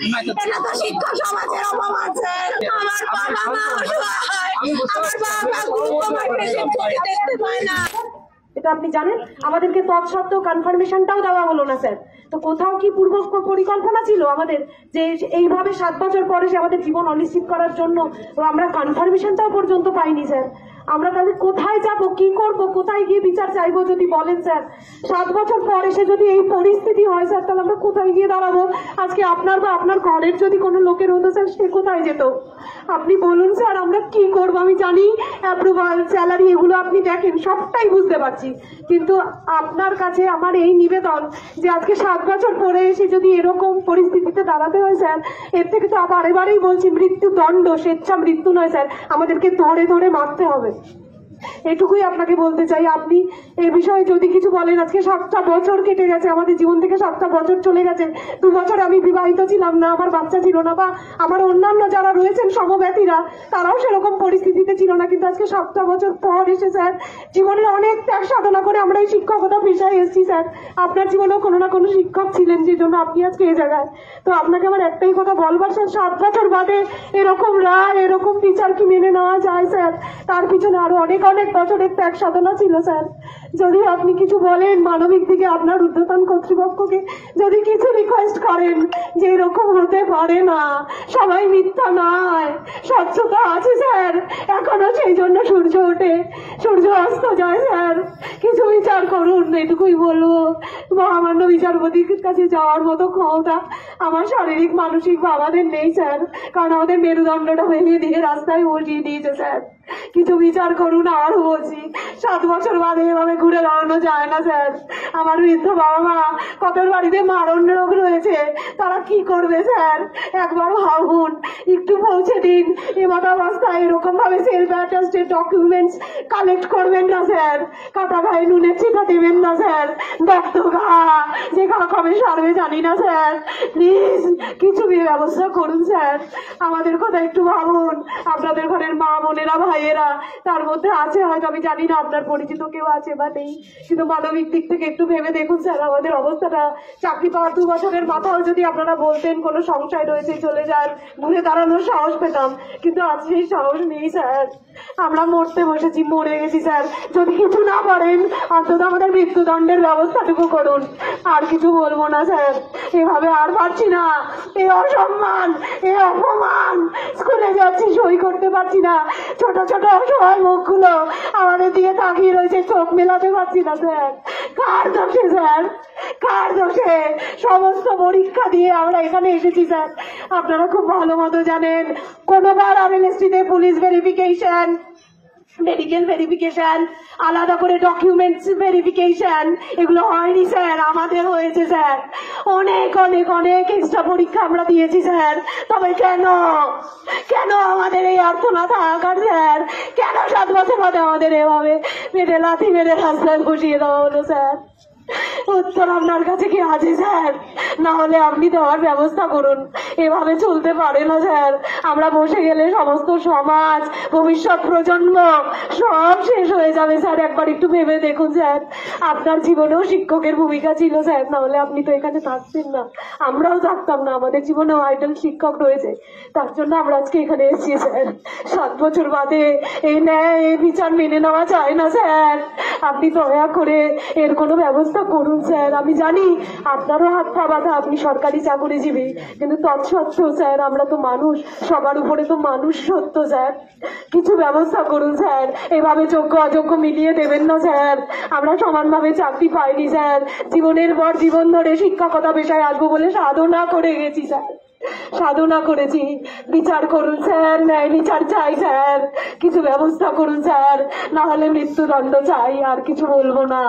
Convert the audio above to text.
এটা তো শিক্ষক সমাজের অপমান স্যার। আমার বাবা মা অসহায়, আমার বাবা ঘুমায় পেশেন্ট দেখতে পায় না। এটা আপনি জানেন, আমাদেরকে তৎসত্ত্বেও কনফার্মেশনটাও দেওয়া হলো না স্যার। তো কোথাও কি পূর্ব পরিকল্পনা ছিল আমাদের যে এইভাবে 7 বছর পরে সে আমাদের জীবন অনিশ্চিত করার জন্য? আমরা কনফার্মেশনটাও পর্যন্ত পাইনি স্যার। আমরা তাহলে কোথায় যাব, কি করব, কোথায় গিয়ে বিচার চাইবো যদি বলেন স্যার? 7 বছর পরে সে যদি এই পরিস্থিতি হয় স্যার, তাহলে আমরা কোথায় গিয়ে দাঁড়াবো? আজকে আপনার বা আপনার ঘরের যদি কোনো লোকের হতো স্যার, সে কোথায় যেত? আপনি বলুন স্যার, আমরা কি করবো? আমি জানি অ্যাপ্রুভাল, স্যালারি এগুলো আপনি দেখেন, সবটাই বুঝতে পারছি, কিন্তু আপনার কাছে আমার এই নিবেদন যে আজকে 7 বছর পরে এসে যদি এরকম পরিস্থিতিতে দাঁড়াতে হয় স্যার, এর থেকে তো বারে বারেই বলছি মৃত্যুদণ্ড, স্বেচ্ছা মৃত্যু নয় স্যার, আমাদেরকে ধরে ধরে মারতে হবে। এটুকুই আপনাকে বলতে চাই। আপনি এ বিষয়ে যদি কিছু বলেন, আজকে 7টা বছর কেটে গেছে, আমাদের জীবন থেকে 7টা বছর চলে গেছে। 2 বছর আমি বিবাহিত ছিলাম না, আমার বাচ্চা ছিল না, বা আমার অন্যান্য যারা রয়েছেন সমব্যথীরা তারাও সেরকম পরিস্থিতিতে ছিল না, কিন্তু আজকে 7টা বছর পর এসে স্যার জীবনের অনেক ত্যাগ সাধনা করে আমরা এই শিক্ষকতা পেশায় এসেছি স্যার। আপনার জীবনেও কোনো না কোনো শিক্ষক ছিলেন, যে জন্য আপনি আজকে এই জায়গায়। তো আপনাকে আমার একটাই কথা বলবার স্যার, 7 বছর বাদে এরকম রায়, এরকম বিচার কি মেনে নেওয়া যায় স্যার? তার পিছনে আরো অনেক বছরের ত্যাগ সাধনা ছিল স্যার। যদি আপনি কিছু বলেন মানবিক দিকে আপনার ঊর্ধ্বতন কর্তৃপক্ষকে, যদি কিছু রিকোয়েস্ট করেন যে এরকম হতে পারে না, সবাই মিথ্যা নয়, স্বচ্ছতা আছে স্যার, এখনো সেই জন্য সূর্য ওঠে, সূর্য অস্ত যায় স্যার, কিছু বিচার করুন, এটুকুই বলবো। মহামান্য বিচারপতির কাছে যাওয়ার মতো ক্ষমতা আমার শারীরিক মানসিক বাবাদের নেই স্যার, কারণ আমাদের মেরুদণ্ডটা ভেঙে দিয়ে রাস্তায় বসিয়ে দিয়েছে স্যার। কিছু বিচার করুন, আরো বলছি, 7 বছর বাদে এভাবে ঘুরে দাঁড়ানো যায় না স্যার। আমার বৃদ্ধ বাবা মা, কত বাড়িতে মারণ রোগ রয়েছে, তারা কি করবে স্যার? একবার ভাবুন, একটু পৌঁছে দিন। এমতাবস্থায় এরকম ভাবে সেলফ অ্যাটাস্টেড ডকুমেন্টস কালেক্ট করবেন না স্যার, কাটা গায়ে নুনের ছিটা দেবেন না স্যার, রক্ত ঘা যে ঘা কবে সারবে জানি না স্যার, প্লিজ কিছু ব্যবস্থা করুন স্যার। আমাদের কথা একটু ভাবুন। আপনাদের ঘরের মা বোনেরা, ভাইয়েরা, তার মধ্যে আছে হয়তো, আমি জানি না আপনার পরিচিত কেউ আছে বা নেই, কিন্তু মানবিক দিক থেকে একটু ভেবে দেখুন স্যার আমাদের অবস্থাটা। চাকরি পাওয়ার 2 বছরের মাথাও যদি আপনারা বলতেন কোনো সংশয় রয়েছে, চলে যান, ঘুরে দাঁড়ানোর সাহস পেতাম, কিন্তু আজ সেই সাহস নেই স্যার। আমরা মরতে বসেছি, মরে গেছি স্যার। যদি কিছু না পারেন, অন্তত আমাদের মৃত্যুদণ্ডের ব্যবস্থাটুকু করুন। আর কিছু বলবো না স্যার, এভাবে আর পারছি না। এই অসম্মান, এই অপমান, স্কুলে যাচ্ছি সই করতে পারছি না, ছোট ছোট অসহায় মুখগুলো আমাদের দিকে তাকিয়ে রয়েছে, চোখ মেলাতে পারছি না স্যার। কার দোষে স্যার, কার দোষে? সমস্ত পরীক্ষা দিয়ে আমরা এখানে এসেছি স্যার, আপনারা খুব ভালো মতো জানেন। কোনোবার আরএনএসটিতে পুলিশ ভেরিফিকেশন, মেডিকেল ভেরিফিকেশন, আলাদা করে ডকুমেন্টস ভেরিফিকেশন, এগুলো হয়নি স্যার, আমাদের হয়েছে স্যার। অনেক অনেক অনেক এক্সট্রা পরীক্ষা আমরা দিয়েছি স্যার। তবে কেন, কেন আমাদের এই আর্থনা থাকার স্যার? কেন 7 বছর বাদে আমাদের এভাবে মেরে লাথি মেরে রাস্তায় বসিয়ে দেওয়া হলো স্যার? উত্তর আপনার কাছে কি আছে স্যার? না হলে আপনি দেওয়ার ব্যবস্থা করুন। এভাবে চলতে পারে না স্যার। আমরা বসে গেলে সমস্ত সমাজ, ভবিষ্যৎ প্রজন্ম সব শেষ হয়ে যাবে স্যার। একবার একটু ভেবে দেখুন স্যার, আপনার জীবনেও শিক্ষকের ভূমিকা ছিল স্যার, না হলে আপনি তো এখানে থাকতেন না, আমরাও থাকতাম না। আমাদের জীবনেও আইডল শিক্ষক রয়েছে, তার জন্য আমরা আজকে এখানে এসেছি স্যার। 7 বছর বাদে এই ন্যায়, এই বিচার মেনে নেওয়া যায় না স্যার। আপনি দয়া করে এর কোনো ব্যবস্থা করুন স্যার। আমি জানি আপনারও হাত পা বাঁধা, আপনি সরকারি চাকরিজীবী, কিন্তু তৎসত্ত্বেও স্যার আমরা তো মানুষ, সবার উপরে তো মানুষ সত্য স্যার। কিছু ব্যবস্থা করুন স্যার, এভাবে যোগ্য অযোগ্য মিলিয়ে দেবেন না স্যার। আমরা সমানভাবে চাকরি পাইনি স্যার, জীবনের পর জীবন ধরে শিক্ষকতা পেশায় আসবো বলে সাধনা করে গেছি স্যার, সাধনা করেছি। বিচার করুন স্যার, ন্যায় বিচার চাই স্যার, কিছু ব্যবস্থা করুন স্যার, না হলে মৃত্যুদণ্ড চাই। আর কিছু বলবো না।